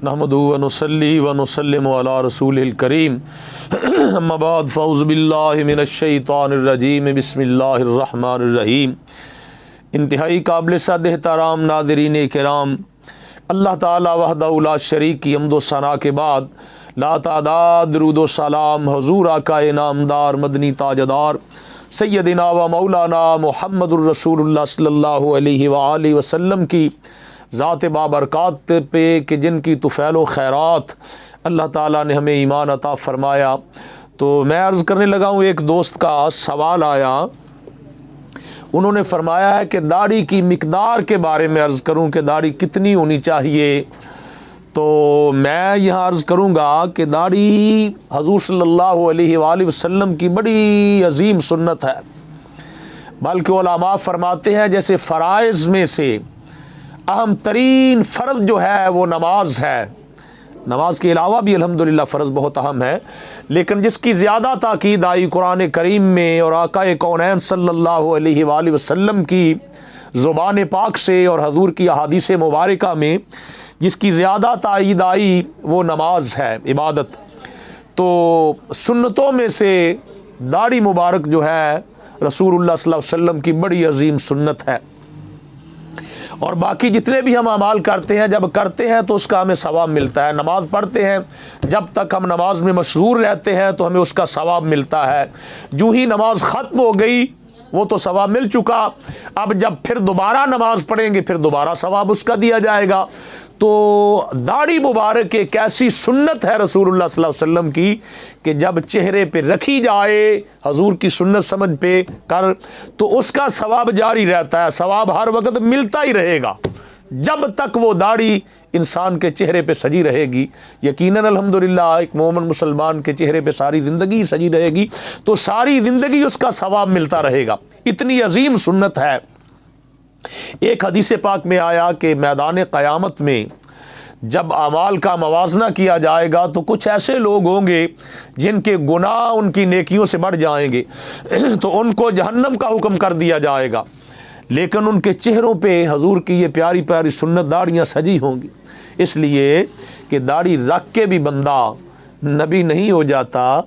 नहमदुहु व नुसल्ली व नुसल्लिमु अला रसूलिल करीम अम्मा बाद फ़ऊज़ु बिल्लाहि मिनश शैतानिर रजीम बिस्मिल्लाहिर रहमानिर रहीम। इंतहाई काबिल सद एहतराम नाज़रीन किराम, अल्लाह ताला वहदहु ला शरीक की हम्द व सना के बाद ला तादाद दुरूद व सलाम हुज़ूर आक़ाए नामदार मदनी ताजदार सैयदिना व मौलाना मुहम्मदुर रसूलुल्लाह सल्लल्लाहु अलैहि व आलिहि वसल्लम की ज़ात बाबरकात पे कि जिनकी तुफ़ैल खैरात अल्लाह ताला ने हमें ईमान अता फ़रमाया। तो मैं अर्ज़ करने लगा हूँ, एक दोस्त का सवाल आया, उन्होंने फ़रमाया है कि दाढ़ी की मिक़दार के बारे में अर्ज़ करूँ कि दाढ़ी कितनी होनी चाहिए। तो मैं यहाँ अर्ज़ करूँगा कि दाढ़ी हज़ूर सल्लल्लाहु अलैहि वसल्लम की बड़ी अजीम सुन्नत है, बल्कि उलमा फ़रमाते हैं जैसे फ़राइज़ में से अहम तरीन फ़र्ज़ जो है वो नमाज है। नमाज के अलावा भी अल्हम्दुलिल्लाह फ़र्ज़ बहुत अहम है, लेकिन जिसकी ज़्यादा ताकीद आई कुरान करीम में और आक़ाए कौनैन सल्लल्लाहु अलैहि वसल्लम की ज़ुबान पाक से और हज़ूर की अहादीस मुबारका में जिसकी ज़्यादा ताकीद आई वो नमाज है, इबादत। तो सुन्नतों में से दाढ़ी मुबारक जो है रसूलुल्लाह सल्लल्लाहु अलैहि वसल्लम की बड़ी अजीम सुन्नत है। और बाकी जितने भी हम अमाल करते हैं, जब करते हैं तो उसका हमें सवाब मिलता है। नमाज़ पढ़ते हैं, जब तक हम नमाज में मशगूल रहते हैं तो हमें उसका सवाब मिलता है। जो ही नमाज ख़त्म हो गई वो तो सवाब मिल चुका, अब जब फिर दोबारा नमाज पढ़ेंगे फिर दोबारा सवाब उसका दिया जाएगा। तो दाढ़ी मुबारक एक ऐसी सुन्नत है रसूलुल्लाह सल्लल्लाहु अलैहि वसल्लम की कि जब चेहरे पे रखी जाए हजूर की सुन्नत समझ पे कर तो उसका सवाब जारी रहता है, सवाब हर वक्त मिलता ही रहेगा जब तक वो दाढ़ी इंसान के चेहरे पे सजी रहेगी। यकीनन अल्हम्दुलिल्लाह एक मोमिन मुसलमान के चेहरे पे सारी ज़िंदगी सजी रहेगी तो सारी ज़िंदगी उसका सवाब मिलता रहेगा। इतनी अजीम सुन्नत है। एक हदीस पाक में आया कि मैदान क़यामत में जब अमाल का मवाजना किया जाएगा तो कुछ ऐसे लोग होंगे जिनके गुनाह उनकी नेकियों से बढ़ जाएंगे तो उनको जहन्नम का हुक्म कर दिया जाएगा, लेकिन उनके चेहरों पे हजूर की ये प्यारी प्यारी सुन्नत दाढ़ियाँ सजी होंगी। इसलिए कि दाढ़ी रख के भी बंदा नबी नहीं हो जाता,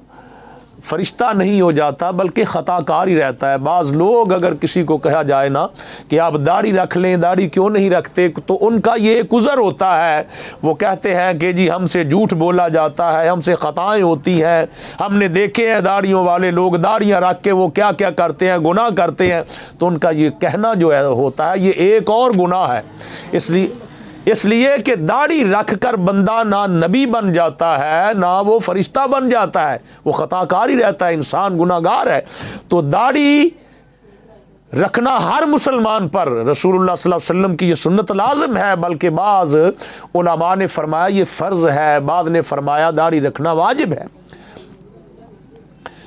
फरिश्ता नहीं हो जाता, बल्कि ख़ताकार ही रहता है। बाज़ लोग अगर किसी को कहा जाए ना कि आप दाढ़ी रख लें, दाढ़ी क्यों नहीं रखते, तो उनका ये गुज़र होता है, वो कहते हैं कि जी हमसे झूठ बोला जाता है, हमसे ख़ताएँ होती हैं, हमने देखे हैं दाढ़ियों वाले लोग दाढ़ियाँ रख के वो क्या क्या करते हैं, गुनाह करते हैं। तो उनका ये कहना जो है होता है ये एक और गुनाह है। इसलिए कि दाढ़ी रख कर बंदा ना नबी बन जाता है ना वो फरिश्ता बन जाता है, वो ख़ताकार ही रहता है, इंसान गुनाहगार है। तो दाढ़ी रखना हर मुसलमान पर रसूलुल्लाह सल्लल्लाहु अलैहि वसल्लम की ये सुन्नत लाज़िम है, बल्कि बाज़ उलमा ने फरमाया ये फ़र्ज़ है, बाद ने फरमाया दाढ़ी रखना वाजिब है।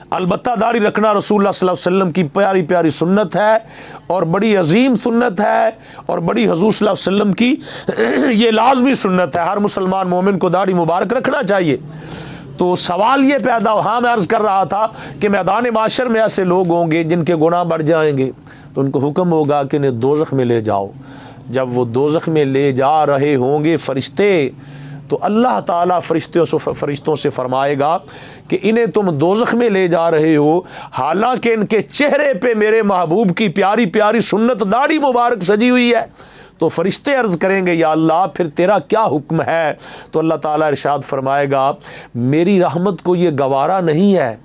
अलबत्ता दाढ़ी रखना रसूलुल्लाह सल्लल्लाहु अलैहि वसल्लम की प्यारी प्यारी सुन्नत है और बड़ी अजीम सुन्नत है और बड़ी हजूर सल्लल्लाहु अलैहि वसल्लम की ये लाजमी सुन्नत है। हर मुसलमान मोमिन को दाढ़ी मुबारक रखना चाहिए। तो सवाल ये पैदा हो, हाँ मैं अर्ज़ कर रहा था कि मैदान माशर में ऐसे लोग होंगे जिनके गुनाह बढ़ जाएंगे तो उनको हुक्म होगा कि इन्हें दोज़ख में ले जाओ। जब वो दोज़ख में ले जा रहे होंगे फरिश्ते तो अल्लाह ताला फरिश्तों से फरमाएगा कि इन्हें तुम दोज़ख में ले जा रहे हो, हालांकि इनके चेहरे पे मेरे महबूब की प्यारी प्यारी सुन्नत दाढ़ी मुबारक सजी हुई है। तो फरिश्ते अर्ज़ करेंगे या अल्लाह फिर तेरा क्या हुक्म है। तो अल्लाह ताला इरशाद फरमाएगा मेरी रहमत को ये गवारा नहीं है,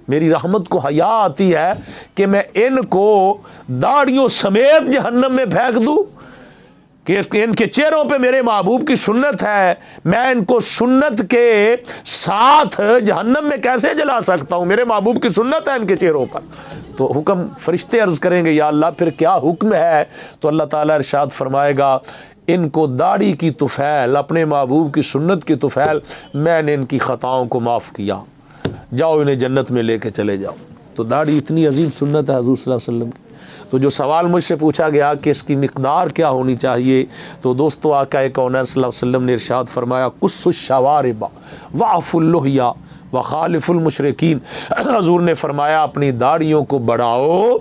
मेरी रहमत को हया आती है कि मैं इनको दाढ़ियों समेत जहन्नम में फेंक दूँ कि इनके चेहरों पे मेरे महबूब की सुन्नत है, मैं इनको सुन्नत के साथ जहन्नम में कैसे जला सकता हूँ, मेरे महबूब की सुन्नत है इनके चेहरों पर। तो हुक्म फरिश्ते अर्ज़ करेंगे या अल्लाह फिर क्या हुक्म है। तो अल्लाह ताला इरशाद फरमाएगा इनको दाढ़ी की तुफ़ैल, अपने महबूब की सुन्नत की तुफ़ैल, मैंने इनकी ख़ताओं को माफ़ किया, जाओ इन्हें जन्नत में लेके चले जाओ। तो दाढ़ी इतनी अजीम सुन्नत है हज़ूर सल्लल्लाहु अलैहि वसल्लम की। तो जो सवाल मुझसे पूछा गया कि इसकी मिक़दार क्या होनी चाहिए, तो दोस्तों आक़ाए कौनैन सल्लल्लाहु अलैहि वसल्लम ने इरशाद फरमाया कुस्सुश्शवारिबा वाफ़ुल्लुहिया व खालिफुल मुशरिकीन। हज़ूर ने फरमाया अपनी दाढ़ियों को बढ़ाओ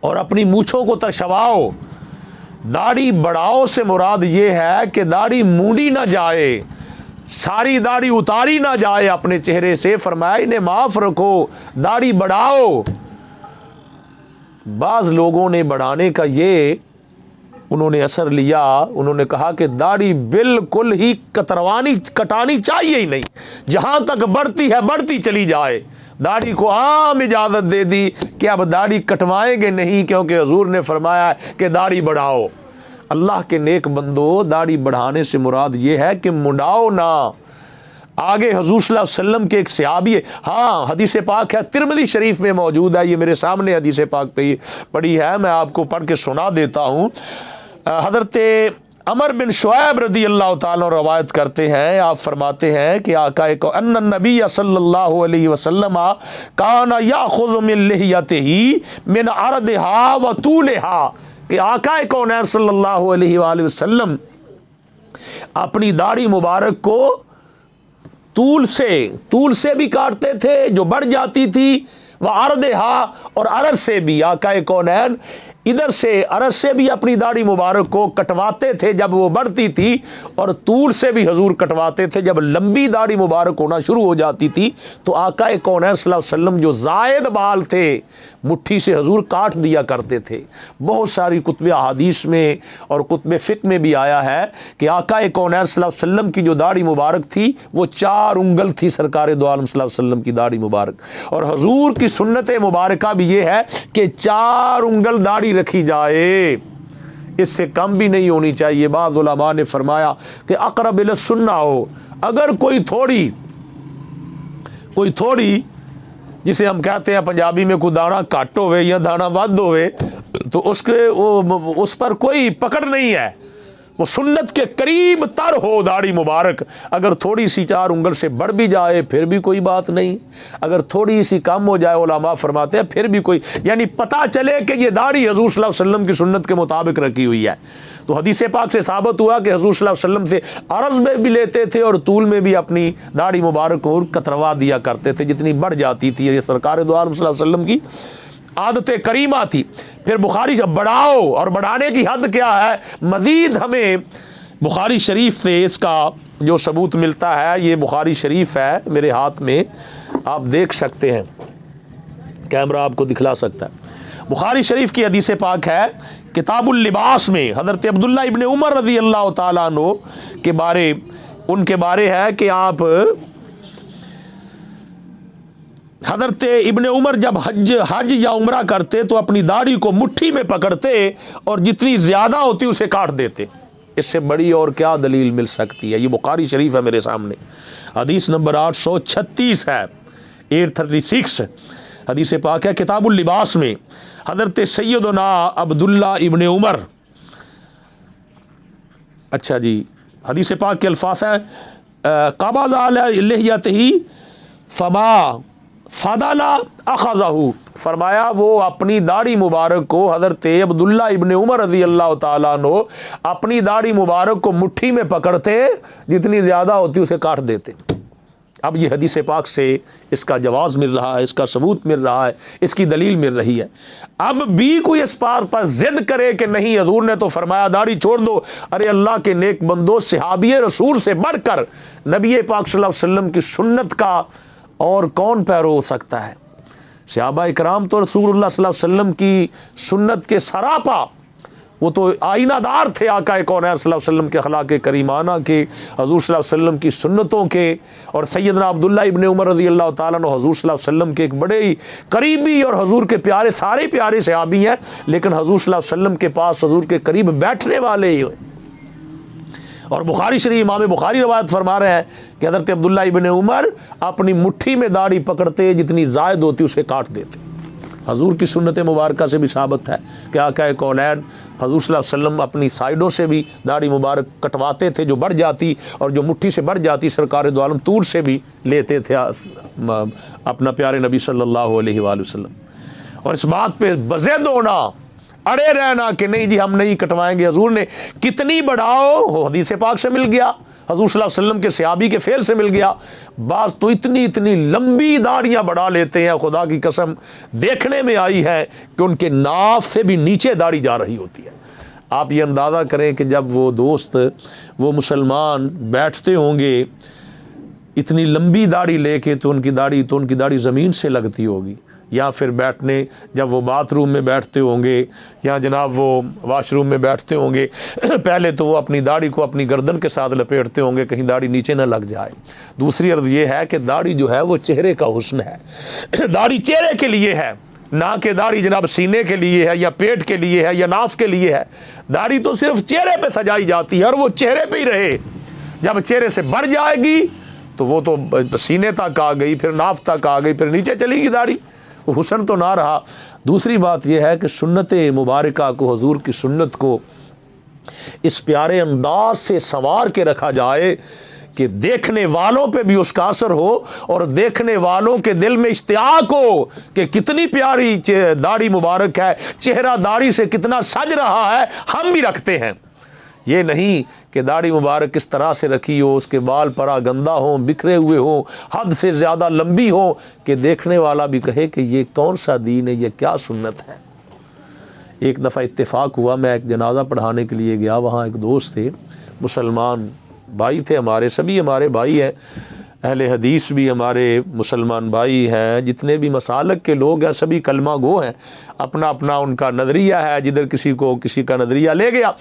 और अपनी मूँछों को तशवाओ। दाढ़ी बढ़ाओ से मुराद ये है कि दाढ़ी मूंडी ना जाए, सारी दाढ़ी उतारी ना जाए अपने चेहरे से। फरमाया इन्हें माफ रखो, दाढ़ी बढ़ाओ। बाज लोगों ने बढ़ाने का ये उन्होंने असर लिया, उन्होंने कहा कि दाढ़ी बिल्कुल ही कटानी चाहिए ही नहीं, जहां तक बढ़ती है बढ़ती चली जाए। दाढ़ी को आम इजाजत दे दी कि अब दाढ़ी कटवाएंगे नहीं, क्योंकि हुजूर ने फरमाया कि दाढ़ी बढ़ाओ। अल्लाह के नेक बंदो, दाढ़ी बढ़ाने से मुराद ये है कि मुंडाओ ना। आगे हुजूर सल्लल्लाहु अलैहि वसल्लम के एक सहाबी है, हाँ हदीस पाक है, तिरमिज़ी शरीफ में मौजूद है, ये मेरे सामने हदीस पाक पे पड़ी है, मैं आपको पढ़ के सुना देता हूँ। हज़रत अमर बिन शुऐब रदी अल्लाह ताला रवायत करते हैं, आप फरमाते हैं कि आका को अन्न नबी सल्लल्लाहु अलैहि वसल्लम काना याखुज़ु मिन लिहियतिही मिन अर्दिहा व तूलिहा, कि आका कौनैन सल्लल्लाहु अलैहि वसल्लम अपनी दाढ़ी मुबारक को तूल से भी काटते थे जो बढ़ जाती थी, वह अर्दहा और अरज से भी, आका कौनैन इधर से अरज से भी अपनी दाढ़ी मुबारक को कटवाते थे जब वो बढ़ती थी, और तूल से भी हजूर कटवाते थे जब लंबी दाढ़ी मुबारक होना शुरू हो जाती थी। तो आका कौनैन सल्लल्लाहु अलैहि वसल्लम जो जायद बाल थे मुट्ठी से हजूर काट दिया करते थे। बहुत सारी कुतुब अहादीस में और कुतुब फ़िक़्ह में भी आया है कि आका कौनैन सल्लल्लाहु अलैहि वसल्लम की जो दाढ़ी मुबारक थी वो 4 उंगल थी, सरकार दो आलम सल्लल्लाहु अलैहि वसल्लम की दाढ़ी मुबारक। और हजूर की सुन्नत मुबारका भी ये है कि 4 उंगल दाढ़ी रखी जाए, इससे कम भी नहीं होनी चाहिए। बाद उलमा ने फरमाया कि अक़रब इला सुन्ना हो, अगर कोई थोड़ी जिसे हम कहते हैं पंजाबी में कोई दाना घट होवे या दाना वध होवे, तो उस पर कोई पकड़ नहीं है, वो सुन्नत के करीब तर हो दाढ़ी मुबारक। अगर थोड़ी सी 4 उंगल से बढ़ भी जाए फिर भी कोई बात नहीं, अगर थोड़ी सी कम हो जाए उलमा फरमाते हैं फिर भी कोई, यानी पता चले कि ये दाढ़ी हजूर सल्लल्लाहु अलैहि वसल्लम की सुन्नत के मुताबिक रखी हुई है। तो हदीस पाक से साबित हुआ कि हजूर सल्लल्लाहु अलैहि वसल्लम से अरज में भी लेते थे और तूल में भी अपनी दाढ़ी मुबारक को कतरवा दिया करते थे जितनी बढ़ जाती थी। ये सरकार दो आलम सल्लल्लाहु अलैहि वसल्लम की आदत करीमा थी। फिर बुखारी से बढ़ाओ, और बढ़ाने की हद क्या है, मज़ीद हमें बुखारी शरीफ से इसका जो सबूत मिलता है, ये बुखारी शरीफ है मेरे हाथ में, आप देख सकते हैं, कैमरा आपको दिखला सकता है। बुखारी शरीफ की हदीस पाक है, किताबुल लिबास में हज़रत अब्दुल्ला इब्न उमर रज़ी अल्लाह ताला अन्हु के बारे, उनके बारे है कि आप हज़रत इब्न उमर जब हज या उम्रा करते तो अपनी दाढ़ी को मुट्ठी में पकड़ते और जितनी ज़्यादा होती उसे काट देते। इससे बड़ी और क्या दलील मिल सकती है। ये बुखारी शरीफ है मेरे सामने, हदीस नंबर 836 है, 836 हदीस पाक है, किताबुल लिबास में हज़रत सैयदना अब्दुल्ला इब्न उमर, अच्छा जी, हदीस पाक के अल्फाज है क़बज़ अला लिहियतिही फमा फ़दला अख़ज़हू, फरमाया वो अपनी दाढ़ी मुबारक को, हज़रत अब्दुल्ला इब्न उमर रज़ी अल्लाह ताला अन्हु अपनी दाढ़ी मुबारक को मुट्ठी में पकड़ते, जितनी ज़्यादा होती उसे काट देते। अब ये हदीस पाक से इसका जवाज़ मिल रहा है, इसका सबूत मिल रहा है, इसकी दलील मिल रही है। अब भी कोई इस बात पर ज़िद करे कि नहीं हजूर ने तो फरमाया दाढ़ी छोड़ दो, अरे अल्लाह के नेक बंदो, सहाबी रसूल से बढ़कर नबी पाक सल्लल्लाहु अलैहि वसल्लम की सुन्नत का और कौन पैरो हो सकता है। सहाबा इकराम तो रसूलुल्लाह सल्लल्लाहु अलैहि वसल्लम की सुन्नत के सरापा, वो तो आईनादार थे आका कौनैन सल्लल्लाहु अलैहि वसल्लम के अखलाक करीमाना के, हजूर सल्लल्लाहु अलैहि वसल्लम की सुन्नतों के। और सैयदना अब्दुल्ला इब्न उमर रज़ी अल्लाह ताला अन्हु हजूर सल्लल्लाहु अलैहि वसल्लम के एक बड़े ही करीबी और हजूर के प्यारे, सारे प्यारे सहाबी हैं, लेकिन हजूर सल्लल्लाहु अलैहि वसल्लम के पास हजूर के करीब बैठने वाले ही। और बुखारी शरीफ इमाम बुखारी रवायत फरमा रहे हैं कि हज़रत अब्दुल्ला इब्न उमर अपनी मुट्ठी में दाढ़ी पकड़ते, जितनी ज़ायद होती उसे काट देते। हजूर की सुन्नत मुबारका से भी साबित है कि आका कौनैन हजूर सल्लल्लाहु अलैहि वसल्लम अपनी साइडों से भी दाढ़ी मुबारक कटवाते थे जो बढ़ जाती, और जो मुट्ठी से बढ़ जाती सरकार दो आलम तूर से भी लेते थे अपना प्यारे नबी सल्लल्लाहु अलैहि वसल्लम। और इस बात पे बज़िद होना, अड़े रहना कि नहीं जी हम नहीं कटवाएंगे, हजूर ने कितनी बढ़ाओ, हदीस पाक से मिल गया, हजूर सल्लल्लाहु अलैहि वसल्लम के सहाबी के फेल से मिल गया। बाज़ तो इतनी लंबी दाढ़ियाँ बढ़ा लेते हैं, खुदा की कसम देखने में आई है कि उनके नाफ से भी नीचे दाढ़ी जा रही होती है। आप ये अंदाज़ा करें कि जब वो दोस्त, वो मुसलमान बैठते होंगे इतनी लंबी दाढ़ी लेके, तो उनकी दाढ़ी ज़मीन से लगती होगी। या फिर बैठने, जब वो बाथरूम में बैठते होंगे या जनाब वो वाशरूम में बैठते होंगे, पहले तो वो अपनी दाढ़ी को अपनी गर्दन के साथ लपेटते होंगे कहीं दाढ़ी नीचे ना लग जाए। दूसरी अर्ज़ ये है कि दाढ़ी जो है वो चेहरे का हुस्न है। दाढ़ी चेहरे के लिए है, ना कि दाढ़ी जनाब सीने के लिए है या पेट के लिए है या नाफ के लिए है। दाढ़ी तो सिर्फ चेहरे पे सजाई जाती है और वो चेहरे पे ही रहे। जब चेहरे से बढ़ जाएगी तो वो तो सीने तक आ गई, फिर नाफ तक आ गई, फिर नीचे चलेगी दाढ़ी, वो हुस्न तो ना रहा। दूसरी बात यह है कि सुन्नत मुबारका को, हुजूर की सुन्नत को इस प्यारे अंदाज से संवार के रखा जाए कि देखने वालों पे भी उसका असर हो और देखने वालों के दिल में इश्तियाक हो कि कितनी प्यारी दाढ़ी मुबारक है, चेहरा दाढ़ी से कितना सज रहा है, हम भी रखते हैं। ये नहीं कि दाढ़ी मुबारक किस तरह से रखी हो, उसके बाल परा गंदा हो, बिखरे हुए हो, हद से ज़्यादा लंबी हो कि देखने वाला भी कहे कि ये कौन सा दीन है, ये क्या सुन्नत है। एक दफ़ा इत्तेफाक हुआ, मैं एक जनाजा पढ़ाने के लिए गया, वहाँ एक दोस्त थे, मुसलमान भाई थे हमारे, सभी हमारे भाई हैं, अहले हदीस भी हमारे मुसलमान भाई हैं, जितने भी मसालक के लोग हैं सभी कलमा गो हैं, अपना अपना उनका नज़रिया है, जिधर किसी का नज़रिया ले गया।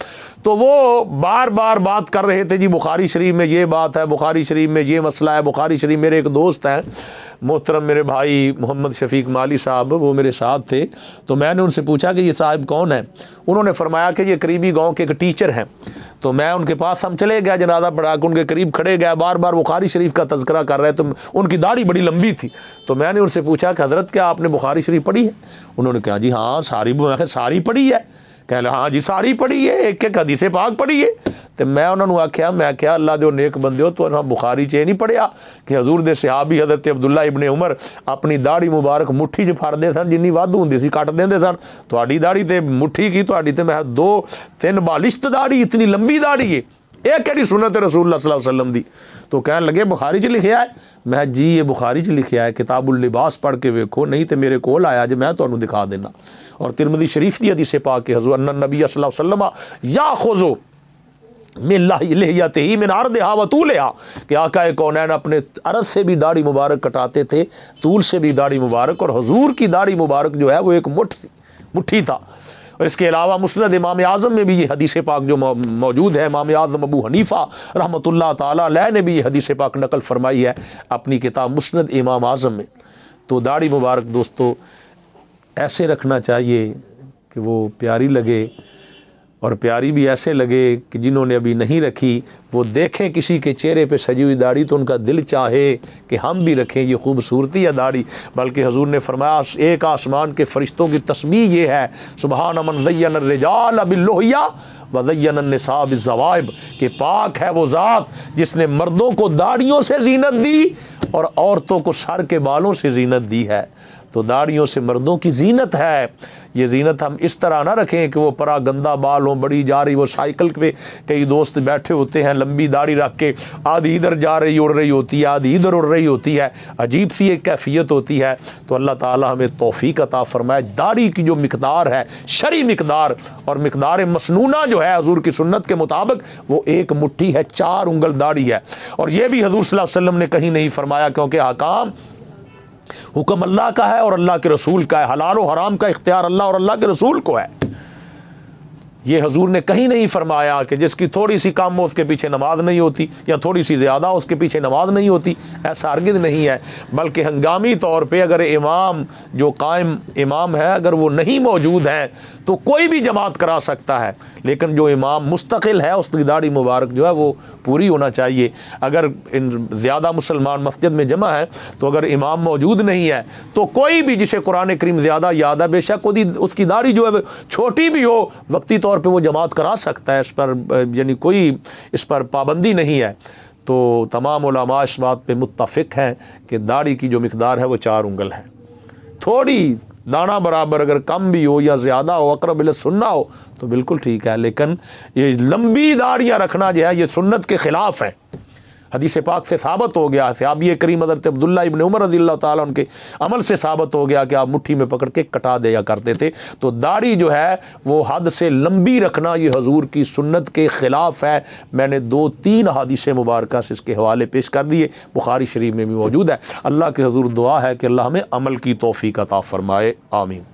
तो वो बार बार बात कर रहे थे, जी बुखारी शरीफ में ये बात है, बुखारी शरीफ में ये मसला है, बुखारी शरीफ। मेरे एक दोस्त हैं मोहतरम, मेरे भाई मोहम्मद शफीक माली साहब, वो मेरे साथ थे। तो मैंने उनसे पूछा कि ये साहब कौन है। उन्होंने फरमाया कि ये करीबी गांव के एक टीचर हैं। तो मैं उनके पास, हम चले गए, जनाजा पढ़ा के उनके करीब खड़े गए, बार बार बुखारी शरीफ का तज़किरा कर रहे। तो उनकी दाढ़ी बड़ी लंबी थी। तो मैंने उनसे पूछा कि हज़रत क्या आपने बुखारी शरीफ पढ़ी है? उन्होंने कहा जी हाँ सारी पढ़ी है। कह लो हाँ जी सारी पढ़ी है, एक एक हदीसे पाक पढ़ी है। तो मैं उन्होंने आख्या, मैं क्या अल्लाह दे नेक बंदे हो, तो बुखारी च नहीं पढ़िया कि हजूर दे सहाबी हज़रत अब्दुल्ला इब्ने उमर अपनी दाढ़ी मुबारक मुट्ठी च फड़ते सन, जिन्नी वाधू होंदी सी कट देंदे सन। तुहाडी दाढ़ी ते मुट्ठी की, तुहाडी ते मैं 2-3 बालिश्त दाढ़ी, इतनी लंबी दाढ़ी है, यह केड़ी सुन्नत है रसूलुल्लाह सल्लल्लाहु अलैहि वसल्लम दी। तो कहन लगे बुखारी च लिखिया है। मैं जी ये बुखारी च लिखिया है, किताबुल लिबास पढ़ के वेखो, नहीं तो मेरे कोल आया जे मैं तुहानू दिखा देना। और तिरमिज़ी शरीफ दी हदीस पाक के हज़ूर अन्ना नबी सल्लल्लाहु अलैहि वसल्लम याखुज़ु मिल्लाहियतिही मिन अर्दिहा व तूलिहा, कि आका कौनैन अपने अरज़ से भी दाढ़ी मुबारक कटाते थे, तूल से भी दाढ़ी मुबारक, और हुजूर की दाढ़ी मुबारक जो है वो एक मुट्ठी था। और इसके अलावा मुस्नद इमाम आज़म में भी ये हदीस पाक जो मौजूद है, इमाम आज़म अबू हनीफ़ा रहमतुल्लाह ताला अलैह ने भी ये हदीस पाक नकल फरमाई है अपनी किताब मुस्नद इमाम आज़म में। तो दाढ़ी मुबारक दोस्तों ऐसे रखना चाहिए कि वो प्यारी लगे, और प्यारी भी ऐसे लगे कि जिन्होंने अभी नहीं रखी वो देखें किसी के चेहरे पे सजी हुई दाढ़ी तो उनका दिल चाहे कि हम भी रखें ये खूबसूरती है दाढ़ी। बल्कि हुजूर ने फरमाया एक आसमान के फरिश्तों की तस्बीह ये है, सुबहान मन ज़य्यन अर्रिजाल बिल्लुहिया व ज़य्यन अन्निसा बिज़्ज़वाइब, कि पाक है वो ज़ात जिसने मर्दों को दाढ़ियों से जीनत दी और औरतों को सर के बालों से जीनत दी है। तो दाढ़ियों से मर्दों की जीनत है। ये जीनत हम इस तरह ना रखें कि वो परा गंदा बाल हो, बड़ी जा रही, वो साइकिल पे कई दोस्त बैठे होते हैं लंबी दाढ़ी रख के, आधी इधर जा रही उड़ रही होती है, आधी इधर उड़ रही होती है, अजीब सी एक कैफियत होती है। तो अल्लाह ताला हमें तौफीक अता फरमाए। दाढ़ी की जो मिकदार है, शरई मिकदार और मिकदार मसनूना जो है हुजूर की सुन्नत के मुताबिक, वो एक मुट्ठी है, 4 उंगल दाढ़ी है। और ये भी हुजूर सल्लल्लाहु अलैहि वसल्लम ने कहीं नहीं फरमाया, क्योंकि हकाम हुक्म अल्लाह का है और अल्लाह के रसूल का है, हलाल और हराम का इख्तियार अल्लाह और अल्लाह के रसूल को है। ये हुजूर ने कहीं नहीं फरमाया कि जिसकी थोड़ी सी कम हो उसके पीछे नमाज नहीं होती, या थोड़ी सी ज़्यादा हो उसके पीछे नमाज नहीं होती, ऐसा हरगिज़ नहीं है। बल्कि हंगामी तौर पे अगर इमाम जो कायम इमाम है अगर वो नहीं मौजूद है तो कोई भी जमात करा सकता है, लेकिन जो इमाम मुस्तकिल है उसकी दाढ़ी मुबारक जो है वो पूरी होना चाहिए। अगर ज़्यादा मुसलमान मस्जिद में जमा है तो अगर इमाम मौजूद नहीं है तो कोई भी जिसे कुरान करीम ज़्यादा याद है, बेशक उसकी दाढ़ी जो है छोटी भी हो, वक्ती तौर पे वो जमात करा सकता है, इस पर यानी कोई इस पर पाबंदी नहीं है। तो तमाम उलमा इस बात पे मुत्तफ़िक हैं कि दाढ़ी की जो मिकदार है वो 4 उंगल है। थोड़ी दाना बराबर अगर कम भी हो या ज़्यादा हो, अक़रब इला सुन्ना हो तो बिल्कुल ठीक है, लेकिन ये लंबी दाढ़ियाँ रखना जो है ये सुन्नत के ख़िलाफ़ है। हदीस पाक से साबित हो गया, सहाबी करीम हज़रत अब्दुल्ला इब्न उमर रज़ियल्लाहु ताला उनके अमल से साबित हो गया कि आप मुट्ठी में पकड़ के कटा दिया करते थे। तो दाढ़ी जो है वो हद से लंबी रखना ये हजूर की सुन्नत के ख़िलाफ़ है। मैंने 2-3 हदीस मुबारक से इसके हवाले पेश कर दिए, बुखारी शरीफ में भी मौजूद है। अल्लाह के हजूर दुआ है कि अल्लाह हमें अमल की तौफीक अता फरमाए, आमीन।